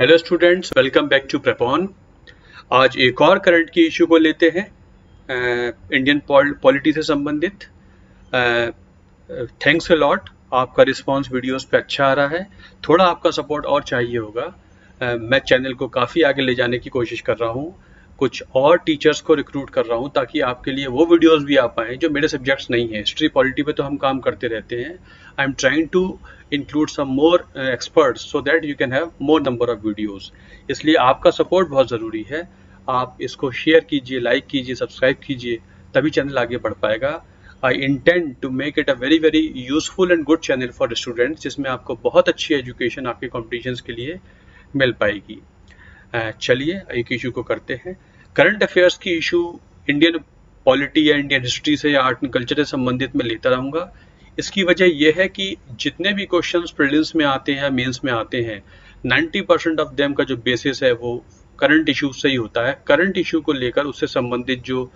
Hello students, welcome back to Prepon. आज एक और करंट की इशू को लेते हैं, इंडियन पॉलिटी से संबंधित। थैंक्स अ लॉट, आपका रिस्पांस वीडियोस पे अच्छा आ रहा है। थोड़ा आपका सपोर्ट और चाहिए होगा। मैं चैनल को काफ़ी आगे ले जाने की कोशिश कर रहा हूँ, कुछ और टीचर्स को रिक्रूट कर रहा हूँ ताकि आपके लिए वो वीडियोस भी आ पाएँ जो मेरे सब्जेक्ट्स नहीं हैं। हिस्ट्री पॉलिटी पे तो हम काम करते रहते हैं। I am trying to include some more experts so that you can have more number of videos. इसलिए आपका सपोर्ट बहुत ज़रूरी है। आप इसको शेयर कीजिए, लाइक कीजिए, सब्सक्राइब कीजिए, तभी चैनल आगे बढ़ पाएगा। I intend to make it a very very useful and good channel for students, जिसमें आपको बहुत अच्छी एजुकेशन आपके कॉम्पिटिशन्स के लिए मिल पाएगी। चलिए एक इशू को करते हैं। करंट अफेयर्स की इशू इंडियन पॉलिटी या इंडियन हिस्ट्री से या आर्ट एंड कल्चर से संबंधित मैं लेता रहूँगा। इसकी वजह यह है कि जितने भी क्वेश्चंस प्रीलिम्स में आते हैं, मेंस में आते हैं, 90% ऑफ देम का जो बेसिस है वो करंट इशू से ही होता है। करंट इशू को लेकर उससे संबंधित जो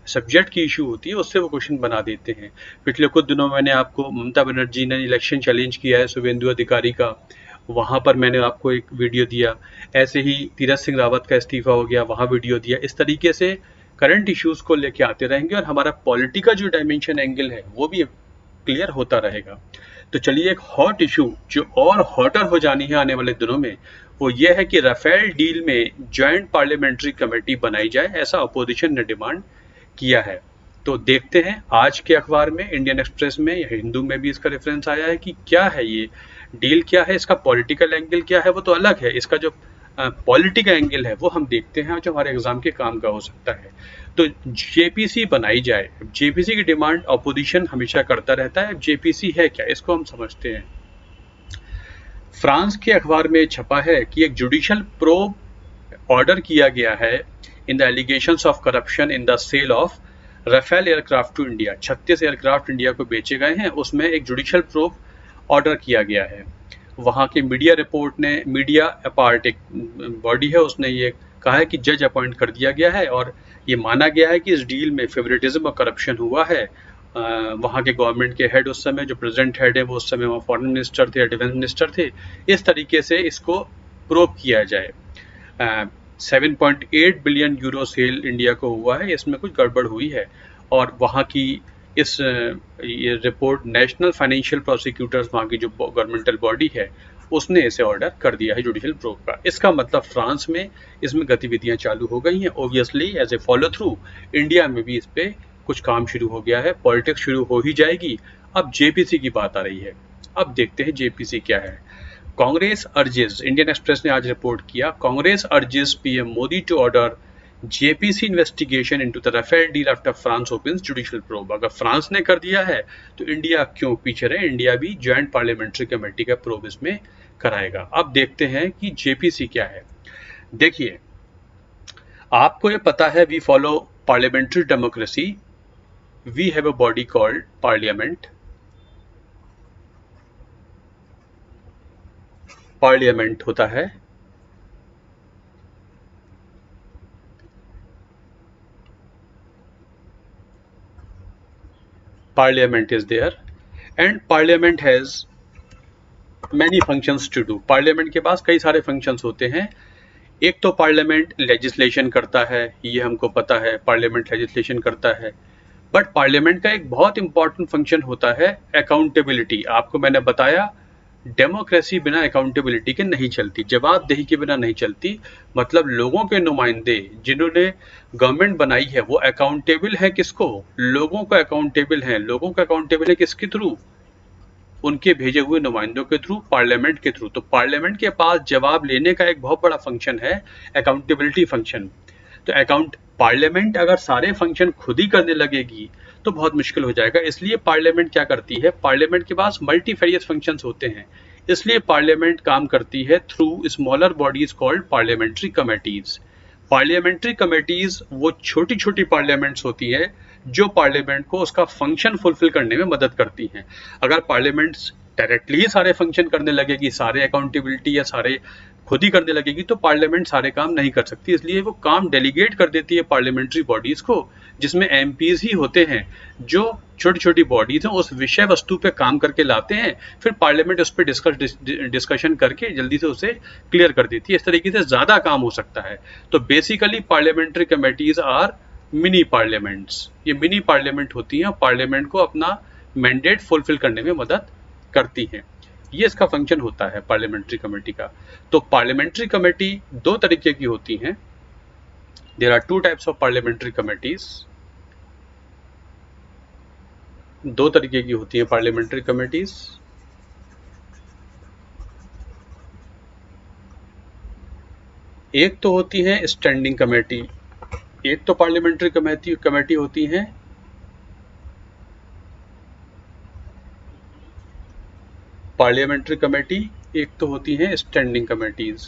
सब्जेक्ट की इशू होती है उससे वो क्वेश्चन बना देते हैं। पिछले कुछ दिनों मैंने आपको ममता बनर्जी ने इलेक्शन चैलेंज किया है शुभेंदु अधिकारी का, वहाँ पर मैंने आपको एक वीडियो दिया। ऐसे ही तीरथ सिंह रावत का इस्तीफा हो गया, वहाँ वीडियो दिया। इस तरीके से करंट इश्यूज को लेके आते रहेंगे और हमारा पॉलिटी का जो डायमेंशन एंगल है वो भी क्लियर होता रहेगा। तो चलिए, एक हॉट इशू जो और हॉटर हो जानी है आने वाले दिनों में, वो ये है कि राफेल डील में ज्वाइंट पार्लियामेंट्री कमेटी बनाई जाए, ऐसा अपोजिशन ने डिमांड किया है। तो देखते हैं आज के अखबार में, इंडियन एक्सप्रेस में या हिंदू में भी इसका रेफरेंस आया है कि क्या है ये डील, क्या है इसका पॉलिटिकल एंगल, क्या है वो तो अलग है। इसका जो पॉलिटिकल एंगल है वो हम देखते हैं जो हमारे एग्जाम के काम का हो सकता है। तो जेपीसी बनाई जाए। जेपीसी की डिमांड अपोजिशन हमेशा करता रहता है। जेपीसी है क्या, इसको हम समझते हैं। फ्रांस के अखबार में छपा है कि एक जुडिशियल प्रोब ऑर्डर किया गया है in the allegations of corruption in the sale of Rafale aircraft to India. 36 aircraft India को बेचे गए हैं, उसमें एक जुडिशियल प्रोब ऑर्डर किया गया है। वहाँ के मीडिया रिपोर्ट ने, मीडिया अपार्ट एक बॉडी है, उसने ये कहा है कि जज अपॉइंट कर दिया गया है और ये माना गया है कि इस डील में फेवरेटिज्म और करप्शन हुआ है। वहाँ के गवर्नमेंट के हेड उस समय, जो प्रेजेंट हेड है वो उस समय वहाँ फॉरेन मिनिस्टर थे, डिफेंस मिनिस्टर थे। इस तरीके से इसको प्रोब किया जाए। 7.8 बिलियन यूरो सेल इंडिया को हुआ है, इसमें कुछ गड़बड़ हुई है। और वहाँ की इस ये रिपोर्ट नेशनल फाइनेंशियल प्रोसिक्यूटर्स, वहाँ की जो गवर्नमेंटल बॉडी है, उसने इसे ऑर्डर कर दिया है जुडिशियल प्रोब का। इसका मतलब फ्रांस में इसमें गतिविधियां चालू हो गई हैं। Obviously as a follow through India में भी इस पे कुछ काम शुरू हो गया है, पॉलिटिक्स शुरू हो ही जाएगी। अब जेपीसी की बात आ रही है। अब देखते हैं जेपीसी क्या है। कांग्रेस अर्जेस, इंडियन एक्सप्रेस ने आज रिपोर्ट किया, Congress urges PM Modi to order JPC investigation into the Rafale deal after France opens judicial probe. अगर फ्रांस ने कर दिया है तो इंडिया क्यों पीछे रहे, इंडिया भी ज्वाइंट पार्लियामेंट्री कमेटी का प्रोब इसमें कराएगा। अब देखते हैं कि जेपीसी क्या है। देखिए, आपको ये पता है, we follow parliamentary democracy, we have a body called parliament. Parliament होता है Parliament is there and Parliament has many functions to do. Parliament के पास कई सारे functions होते हैं। एक तो Parliament legislation करता है, ये हमको पता है, Parliament legislation करता है। बट Parliament का एक बहुत important function होता है accountability। आपको मैंने बताया, डेमोक्रेसी बिना अकाउंटेबिलिटी के नहीं चलती, जवाबदेही के बिना नहीं चलती। मतलब लोगों के नुमाइंदे जिन्होंने गवर्नमेंट बनाई है वो अकाउंटेबल है किसको, लोगों को अकाउंटेबल है। लोगों को अकाउंटेबल है किसके थ्रू, उनके भेजे हुए नुमाइंदों के थ्रू, पार्लियामेंट के थ्रू। तो पार्लियामेंट के पास जवाब लेने का एक बहुत बड़ा फंक्शन है, अकाउंटेबिलिटी फंक्शन। तो पार्लियामेंट अगर सारे फंक्शन खुद ही करने लगेगी तो बहुत मुश्किल हो जाएगा। इसलिए पार्लियामेंट क्या करती है, पार्लियामेंट के पास मल्टीफेरियस फंक्शंस होते हैं। इसलिए पार्लियामेंट काम करती है through smaller bodies called parliamentary committees. Parliamentary committees वो छोटी छोटी पार्लियामेंट्स होती है जो पार्लियामेंट को उसका फंक्शन फुलफिल करने में मदद करती हैं। अगर पार्लियामेंट्स डायरेक्टली ही सारे फंक्शन करने लगेगी, सारे अकाउंटेबिलिटी या सारे खुद ही करने लगेगी तो पार्लियामेंट सारे काम नहीं कर सकती, इसलिए वो काम डेलीगेट कर देती है पार्लियामेंट्री बॉडीज को, जिसमें एमपीज ही होते हैं जो छोटी छोटी बॉडीज हैं उस विषय वस्तु पे काम करके लाते हैं, फिर पार्लियामेंट उस पर डिस्कशन करके जल्दी से उसे क्लियर कर देती है। इस तरीके से ज्यादा काम हो सकता है। तो basically parliamentary committees are mini parliaments. ये मिनी पार्लियामेंट होती हैं, पार्लियामेंट को अपना मैंडेट फुलफिल करने में मदद करती हैं। ये इसका फंक्शन होता है पार्लियामेंट्री कमेटी का। तो पार्लियामेंट्री कमेटी दो तरीके की होती हैं। There are two types of parliamentary committees. दो तरीके की होती हैं पार्लियामेंट्री कमेटीज। एक तो होती है स्टैंडिंग कमेटी, एक तो पार्लियामेंट्री कमेटी होती है पार्लियामेंट्री कमेटी, एक तो होती है स्टैंडिंग कमेटीज।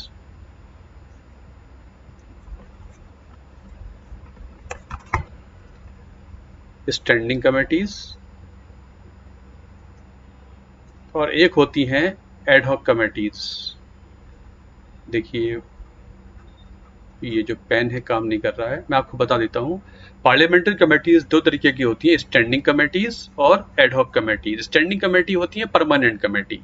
स्टैंडिंग कमेटीज और एक होती हैं एड हॉक कमेटीज। देखिए ये जो पेन है काम नहीं कर रहा है, मैं आपको बता देता हूँ। पार्लियामेंट्री कमेटीज दो तरीके की होती हैं, स्टैंडिंग कमेटीज और ad hoc committees. Standing committee होती है परमानेंट कमेटी,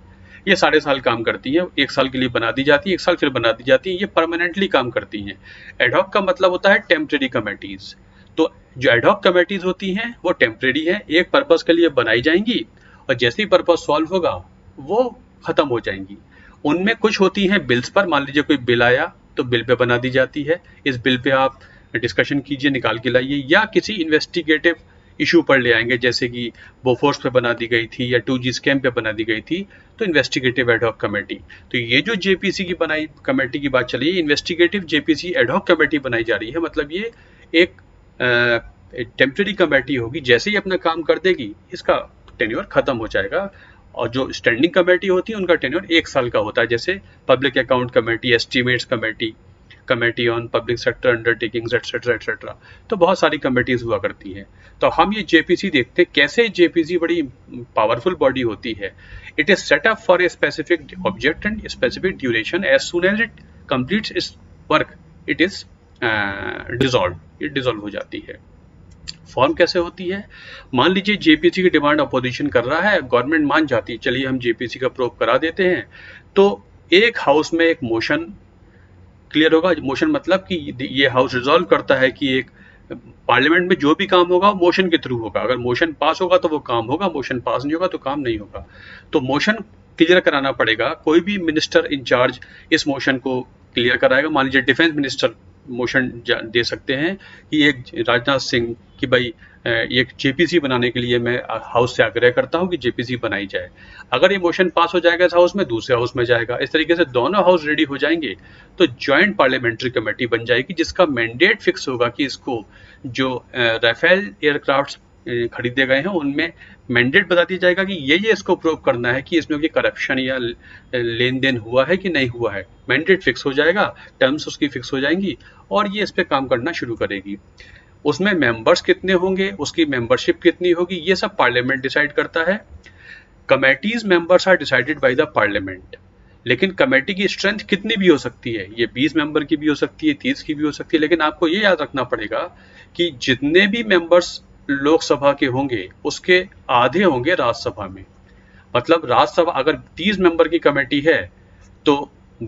ये सारे साल काम करती है, एक साल के लिए बना दी जाती है, एक साल फिर बना दी जाती है, ये परमानेंटली काम करती हैं। एड हॉक का मतलब होता है टेम्परेरी कमेटीज। तो जो एड हॉक कमेटीज होती हैं वो टेम्परेरी है, एक पर्पज के लिए बनाई जाएंगी और जैसे ही पर्पज सॉल्व होगा वो खत्म हो जाएंगी। उनमें कुछ होती हैं बिल्स पर, मान लीजिए कोई बिल आया तो बिल पे बना दी जाती है, इस बिल पे आप डिस्कशन कीजिए, निकाल के लाइए, या किसी इन्वेस्टिगेटिव इशू पर ले आएंगे, जैसे कि बोफोर्स पे बना दी गई थी या 2G स्कैम पे बना दी गई थी, तो इन्वेस्टिगेटिव एड हॉक कमेटी। तो ये जो जेपीसी की बनाई कमेटी की बात चली है, investigative JPC ad hoc committee बनाई जा रही है, मतलब ये एक टेम्परेरी कमेटी होगी, जैसे ही अपना काम कर देगी इसका टेन्योर खत्म हो जाएगा। और जो स्टैंडिंग कमेटी होती है उनका टेन्योर एक साल का होता है, जैसे public account committee, estimates committee, committee on public sector undertakings etcetera etcetera. तो बहुत सारी कमेटीज हुआ करती हैं। तो हम ये जेपीसी देखते हैं कैसे जेपीसी बड़ी पावरफुल बॉडी होती है। It is set up for a specific object and specific duration, as soon as it completes its work it is dissolve, ये डिसॉल्व हो जाती है। फॉर्म कैसे होती है? मान लीजिए जेपीसी की डिमांड अपोजिशन कर रहा है, गवर्नमेंट मान जाती है चलिए हम जेपीसी का प्रूव करा देते हैं, तो एक हाउस में एक मोशन क्लियर होगा। मोशन मतलब कि ये हाउस रिजॉल्व करता है कि एक पार्लियामेंट में जो भी काम होगा मोशन के थ्रू होगा, अगर मोशन पास होगा तो वो काम होगा, मोशन पास नहीं होगा तो काम नहीं होगा। तो मोशन क्लियर कराना पड़ेगा, कोई भी मिनिस्टर इंचार्ज इस मोशन को क्लियर कराएगा। मान लीजिए डिफेंस मिनिस्टर मोशन दे सकते हैं कि एक राजनाथ सिंह कि भाई एक जेपीसी बनाने के लिए मैं हाउस से आग्रह करता हूं कि जेपीसी बनाई जाए। अगर ये मोशन पास हो जाएगा इस हाउस में, दूसरे हाउस में जाएगा, इस तरीके से दोनों हाउस रेडी हो जाएंगे तो ज्वाइंट पार्लियामेंट्री कमेटी बन जाएगी, जिसका मैंडेट फिक्स होगा कि इसको जो राफेल एयरक्राफ्ट खरीदे गए हैं उनमें मैंडेट बता दिया जाएगा कि ये इसको प्रूव करना है कि इसमें कोई करप्शन या लेन देन हुआ है कि नहीं हुआ है। मैंडेट फिक्स हो जाएगा, टर्म्स उसकी फिक्स हो जाएंगी और ये इस पे काम करना शुरू करेगी। उसमें मेंबर्स कितने होंगे, उसकी मेंबरशिप कितनी होगी, ये सब पार्लियामेंट डिसाइड करता है। Committees members are decided by the parliament, लेकिन कमेटी की स्ट्रेंथ कितनी भी हो सकती है, ये 20 मेंबर की भी हो सकती है, 30 की भी हो सकती है, लेकिन आपको ये याद रखना पड़ेगा कि जितने भी मेंबर्स लोकसभा के होंगे उसके आधे होंगे राज्यसभा में। मतलब राज्यसभा अगर 30 मेंबर की कमेटी है तो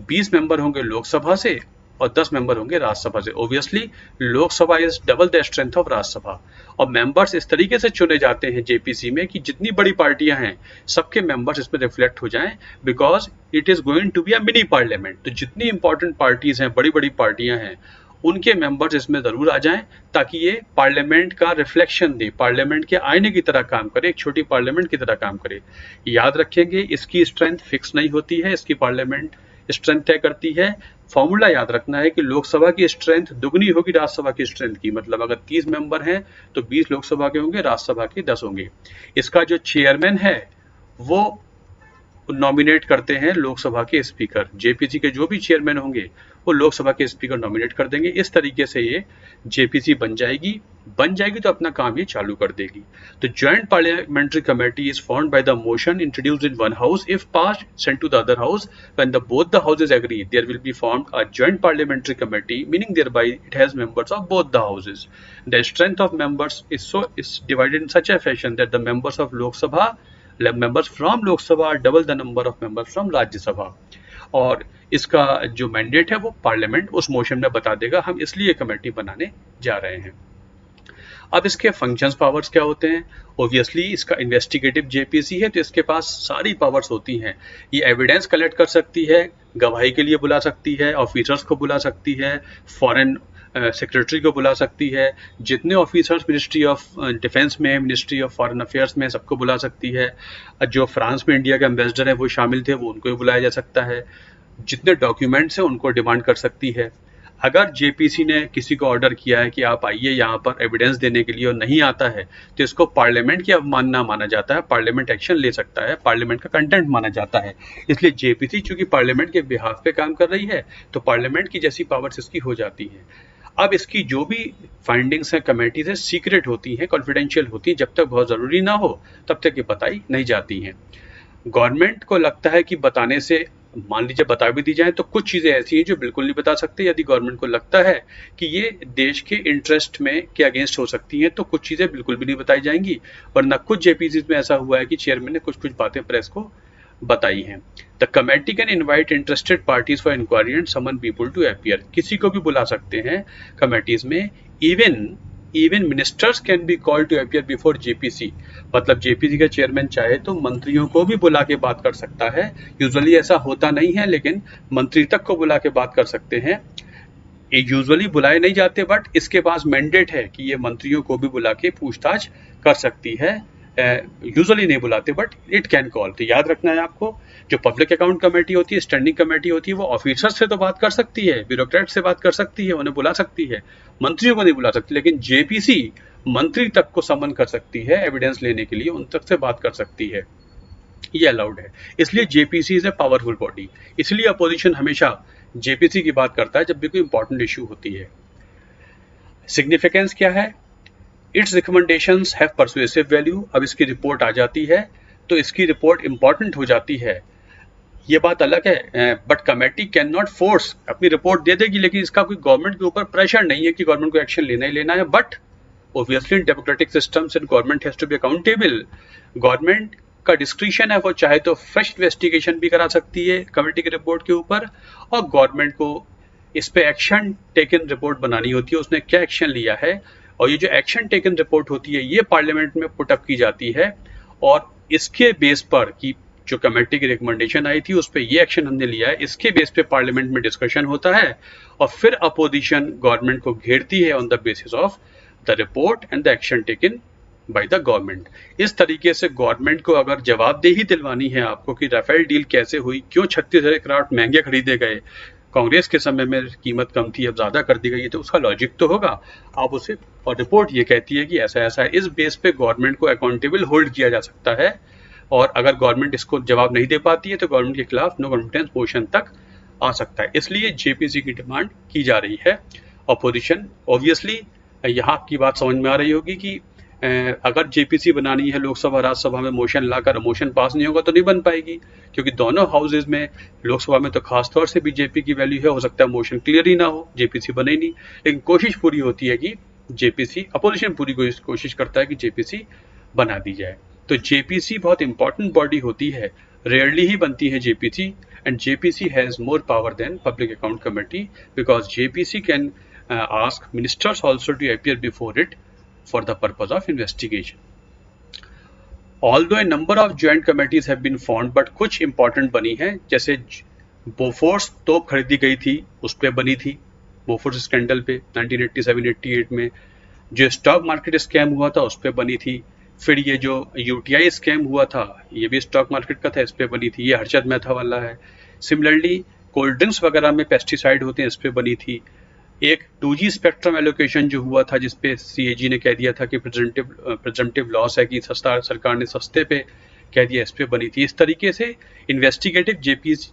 20 मेंबर होंगे लोकसभा से और 10 मेंबर होंगे राज्यसभा से। Obviously Lok Sabha is double the strength of Rajya Sabha. और मेंबर्स इस तरीके से चुने जाते हैं जेपीसी में कि जितनी बड़ी पार्टियां हैं सबके मेंबर्स इसमें रिफ्लेक्ट हो जाएं, because it is going to be a mini parliament. तो जितनी इंपॉर्टेंट पार्टीज हैं, बड़ी बड़ी पार्टियां हैं, उनके मेंबर्स इसमें जरूर आ जाएं ताकि ये पार्लियामेंट का रिफ्लेक्शन दे, पार्लियामेंट के आईने की तरह काम करे, एक छोटी पार्लियामेंट की तरह काम करे। याद रखेंगे इसकी स्ट्रेंथ फिक्स नहीं होती है, इसकी पार्लियामेंट स्ट्रेंथ तय करती है। फॉर्मूला याद रखना है कि लोकसभा की स्ट्रेंथ दुगनी होगी राज्यसभा की स्ट्रेंथ की, मतलब अगर 30 मेंबर हैं तो 20 लोकसभा के होंगे, राज्यसभा के 10 होंगे। इसका जो चेयरमैन है वो नॉमिनेट करते हैं लोकसभा के स्पीकर। जेपीसी के जो भी चेयरमैन होंगे वो लोकसभा के स्पीकर नॉमिनेट कर देंगे। इस तरीके से ये जेपीसी बन जाएगी तो अपना काम ये चालू कर देगी। तो joint parliamentary committee is formed by the motion introduced in one house, if passed sent to the other house, when both the houses agree there will be formed a joint parliamentary committee, meaning thereby it has members of both the houses. The strength of members is divided in such a fashion that the members of members from Lok Sabha are double the number of members from Rajya Sabha. और इसका जो mandate है वो parliament उस motion में बता देगा, हम इसलिए कमेटी बनाने जा रहे हैं। अब इसके फंक्शंस पावर्स क्या होते हैं? ऑब्वियसली इसका इन्वेस्टिगेटिव जेपीसी है तो इसके पास सारी पावर्स होती हैं। ये एविडेंस कलेक्ट कर सकती है, गवाही के लिए बुला सकती है, ऑफिसर्स को बुला सकती है, फॉरेन सेक्रेटरी को बुला सकती है, जितने ऑफिसर्स मिनिस्ट्री ऑफ डिफेंस में, मिनिस्ट्री ऑफ फॉरेन अफेयर्स में, सबको बुला सकती है। जो फ्रांस में इंडिया के एम्बेसडर हैं वो शामिल थे, वो उनको भी बुलाया जा सकता है। जितने डॉक्यूमेंट्स हैं उनको डिमांड कर सकती है। अगर जेपीसी ने किसी को ऑर्डर किया है कि आप आइए यहाँ पर एविडेंस देने के लिए और नहीं आता है तो इसको पार्लियामेंट की अवमानना माना जाता है, पार्लियामेंट एक्शन ले सकता है, पार्लियामेंट का कंटेंट माना जाता है। इसलिए जेपीसी चूंकि पार्लियामेंट के बिहाफ पे काम कर रही है तो पार्लियामेंट की जैसी पावर्स इसकी हो जाती है। अब इसकी जो भी फाइंडिंग्स हैं कमेटी से सीक्रेट होती हैं, कॉन्फिडेंशियल होती हैं, जब तक बहुत ज़रूरी ना हो तब तक ये बताई नहीं जाती हैं। गवर्नमेंट को लगता है कि बताने से, मान लीजिए बता भी दी जाए तो कुछ चीज़ें ऐसी हैं जो बिल्कुल नहीं बता सकते। यदि गवर्नमेंट को लगता है कि ये देश के इंटरेस्ट में के अगेंस्ट हो सकती हैं तो कुछ चीज़ें बिल्कुल भी नहीं बताई जाएंगी, वरना कुछ जेपीसी में ऐसा हुआ है कि चेयरमैन ने कुछ बातें प्रेस को बताई हैं। The committee can invite interested parties for inquiry and summon people to appear. किसी को भी बुला सकते हैं कमेटीज में। Even ministers can be called to appear before JPC. मतलब जेपीसी का चेयरमैन चाहे तो मंत्रियों को भी बुला के बात कर सकता है। यूजुअली ऐसा होता नहीं है लेकिन मंत्री तक को बुला के बात कर सकते हैं। ये यूजुअली बुलाए नहीं जाते बट इसके पास मैंडेट है कि ये मंत्रियों को भी बुला के पूछताछ कर सकती है। यूजुअली नहीं बुलाते बट इट कैन कॉल। तो याद रखना है आपको, जो पब्लिक अकाउंट कमेटी होती है, स्टैंडिंग कमेटी होती है, वो ऑफिसर से तो बात कर सकती है, ब्यूरोक्रेट से बात कर सकती है, उन्हें बुला सकती है, मंत्रियों को नहीं बुला सकती। लेकिन जेपीसी मंत्री तक को समन कर सकती है एविडेंस लेने के लिए, उन तक से बात कर सकती है, ये अलाउड है। इसलिए JPC is a powerful body. इसलिए अपोजिशन हमेशा जेपीसी की बात करता है जब भी कोई इंपॉर्टेंट इशू होती है। सिग्निफिकेंस क्या है? It's recommendations have persuasive value. अब इसकी रिपोर्ट आ जाती है तो इसकी रिपोर्ट इंपॉर्टेंट हो जाती है, ये बात अलग है। But committee can not force, अपनी रिपोर्ट दे देगी लेकिन इसका कोई गवर्नमेंट के ऊपर प्रेशर नहीं है कि गवर्नमेंट को एक्शन लेना ही लेना है। But obviously democratic systems and government has to be accountable. Government का डिस्क्रिशन है, वो चाहे तो फ्रेश इन्वेस्टिगेशन भी करा सकती है कमेटी की रिपोर्ट के ऊपर, और गवर्नमेंट को इस पे एक्शन टेकन रिपोर्ट बनानी होती है, उसने क्या एक्शन लिया है। और ये जो एक्शन टेकन रिपोर्ट होती है ये पार्लियामेंट में पुटअप की जाती है और इसके बेस पर कि जो कमेटी की रिकमेंडेशन आई थी उस पर ये एक्शन हमने लिया है, इसके बेस पे पार्लियामेंट में डिस्कशन होता है और फिर अपोजिशन गवर्नमेंट को घेरती है on the basis of the report and the action taken by the government. इस तरीके से गवर्नमेंट को अगर जवाबदेही दिलवानी है आपको कि राफेल डील कैसे हुई, क्यों 36 एयरक्राफ्ट महंगे खरीदे गए, कांग्रेस के समय में कीमत कम थी अब ज्यादा कर दी गई है, तो उसका लॉजिक तो होगा आप उसे, और रिपोर्ट ये कहती है कि ऐसा ऐसा है। इस बेस पे गवर्नमेंट को अकाउंटेबल होल्ड किया जा सकता है और अगर गवर्नमेंट इसको जवाब नहीं दे पाती है तो गवर्नमेंट के खिलाफ नो कॉन्फिडेंस मोशन तक आ सकता है। इसलिए जेपीसी की डिमांड की जा रही है। अपोजिशन ऑब्वियसली यहाँ की बात समझ में आ रही होगी कि अगर जेपीसी बनानी है लोकसभा राज्यसभा में मोशन लाकर, मोशन पास नहीं होगा तो नहीं बन पाएगी, क्योंकि दोनों हाउसेज में, लोकसभा में तो खास तौर से बीजेपी की वैल्यू है, हो सकता है मोशन क्लियर ही ना हो, जेपीसी बने ही नहीं। लेकिन कोशिश पूरी होती है कि जेपीसी, अपोजिशन पूरी कोशिश करता है कि जेपीसी बना दी जाए। तो जेपीसी बहुत इंपॉर्टेंट बॉडी होती है, रेयरली ही बनती है JPC, and JPC has more power than public account committee because JPC can ask ministers also to appear before it for the purpose of investigation. Although a number of joint committees have been formed, but कुछ important बनी है, जैसे Bofors तोप खरीदी गई थी उस पे बनी थी, बोफोर्स स्कैंडल पे 1987-88 में। जो स्टॉक मार्केट स्कैम हुआ था उस पे बनी थी। फिर ये जो यूटीआई स्कैम हुआ था ये भी स्टॉक मार्केट का था, इस पे बनी थी। ये हर्षद मेहता वाला है। सिमिलरली कोल्ड ड्रिंक्स वगैरह में पेस्टिसाइड होते हैं, इस पे बनी थी। एक 2G स्पेक्ट्रम एलोकेशन जो हुआ था जिसपे सीएजी ने कह दिया था कि प्रेजेंटिव लॉस है कि सरकार ने सस्ते पे कह दिया इस पे बनी थी। इस तरीके से इन्वेस्टिगेटिव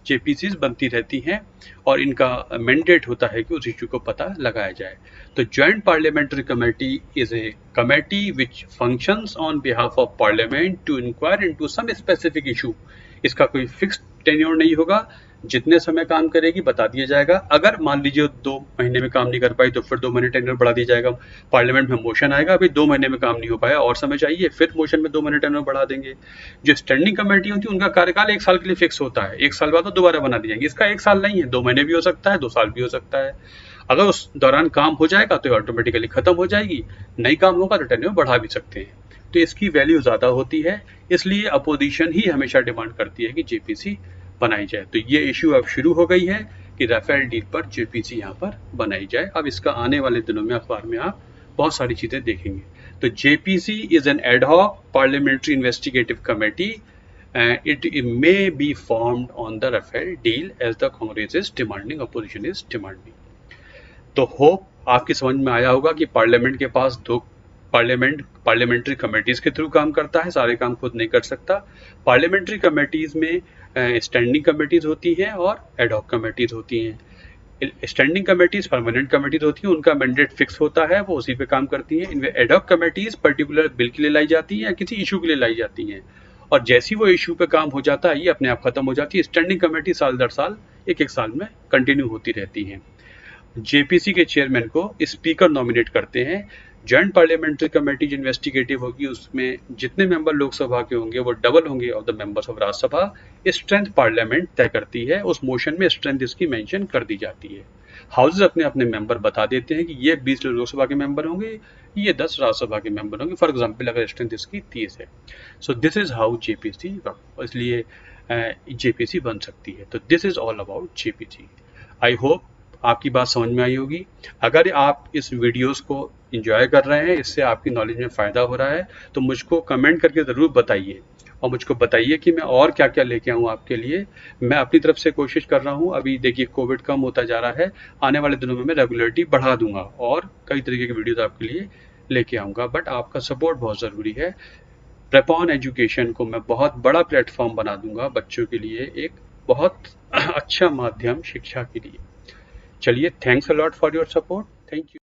जेपीसीज बनती रहती हैं और इनका मैंडेट होता है कि उस इशू को पता लगाया जाए। तो joint parliamentary committee is a committee which functions on behalf of parliament to inquire into some specific issue. इसका कोई फिक्स टेन्योर नहीं होगा, जितने समय काम करेगी बता दिया जाएगा। अगर मान लीजिए 2 महीने में काम नहीं कर पाई तो फिर 2 महीने टेन्योर बढ़ा दिया जाएगा। पार्लियामेंट में मोशन आएगा, अभी 2 महीने में काम नहीं हो पाया और समय चाहिए, फिर मोशन में 2 महीने टेन्योर बढ़ा देंगे। जो स्टैंडिंग कमेटी होती है उनका कार्यकाल 1 साल के लिए फिक्स होता है, 1 साल बाद तो दोबारा बना दी जाएंगी। इसका 1 साल नहीं है, 2 महीने भी हो सकता है, 2 साल भी हो सकता है। अगर उस दौरान काम हो जाएगा तो ऑटोमेटिकली खत्म हो जाएगी, नहीं काम होगा तो टेन्योर बढ़ा भी सकते हैं। तो इसकी वैल्यू ज्यादा होती है, इसलिए अपोजिशन ही हमेशा डिमांड करती है कि जेपीसी बनाई जाए। तो ये इश्यू अब शुरू हो गई है कि राफेल डील पर जेपीसी यहाँ पर बनाई जाए। अब इसका आने वाले दिनों में अखबार में आप बहुत सारी चीजें देखेंगे। तो JPC is an ad hoc parliamentary investigative committee it may be formed on the Rafale deal as the Congress is demanding, opposition is demanding. तो होप आपकी समझ में आया होगा कि पार्लियामेंट के पास 2 पार्लियामेंट्री कमेटीज के थ्रू काम करता है, सारे काम खुद नहीं कर सकता। पार्लियामेंट्री कमेटीज में स्टैंडिंग कमेटीज होती हैं और एड हॉक कमेटीज होती हैं। स्टैंडिंग कमेटीज परमानेंट कमेटीज होती हैं, उनका मैंडेट फिक्स होता है, वो उसी पे काम करती हैं। इनमें ad hoc committees particular bill के लिए लाई जाती हैं या किसी इशू के लिए लाई जाती हैं, और जैसी वो इशू पे काम हो जाता है ये अपने आप खत्म हो जाती है। स्टैंडिंग कमेटी साल दर साल एक साल में कंटिन्यू होती रहती हैं। जेपीसी के चेयरमैन को स्पीकर नॉमिनेट करते हैं। जॉइंट पार्लियामेंट्री कमेटी जो इन्वेस्टिगेटिव होगी उसमें जितने मेंबर लोकसभा के होंगे वो डबल होंगे of the members of Rajya Sabha. Strength parliament तय करती है, उस मोशन में स्ट्रेंथ इसकी मेंशन कर दी जाती है। हाउसेज अपने अपने मेंबर बता देते हैं कि ये 20 लोकसभा के मेंबर होंगे, ये 10 राज्यसभा के मेंबर होंगे। फॉर एग्जाम्पल अगर स्ट्रेंथ इसकी 30 है, so this is how JPC work, इसलिए जेपीसी बन सकती है। तो this is all about JPC. I hope आपकी बात समझ में आई होगी। अगर आप इस वीडियोस को एंजॉय कर रहे हैं, इससे आपकी नॉलेज में फ़ायदा हो रहा है, तो मुझको कमेंट करके ज़रूर बताइए और मुझको बताइए कि मैं और क्या क्या लेके आऊँ आपके लिए। मैं अपनी तरफ से कोशिश कर रहा हूँ। अभी देखिए कोविड कम होता जा रहा है, आने वाले दिनों में मैं रेगुलरिटी बढ़ा दूंगा और कई तरीके की वीडियोज़ आपके लिए लेके आऊँगा। बट आपका सपोर्ट बहुत ज़रूरी है। प्रेप एजुकेशन को मैं बहुत बड़ा प्लेटफॉर्म बना दूंगा बच्चों के लिए, एक बहुत अच्छा माध्यम शिक्षा के लिए। चलिए, thanks a lot for your support. Thank you.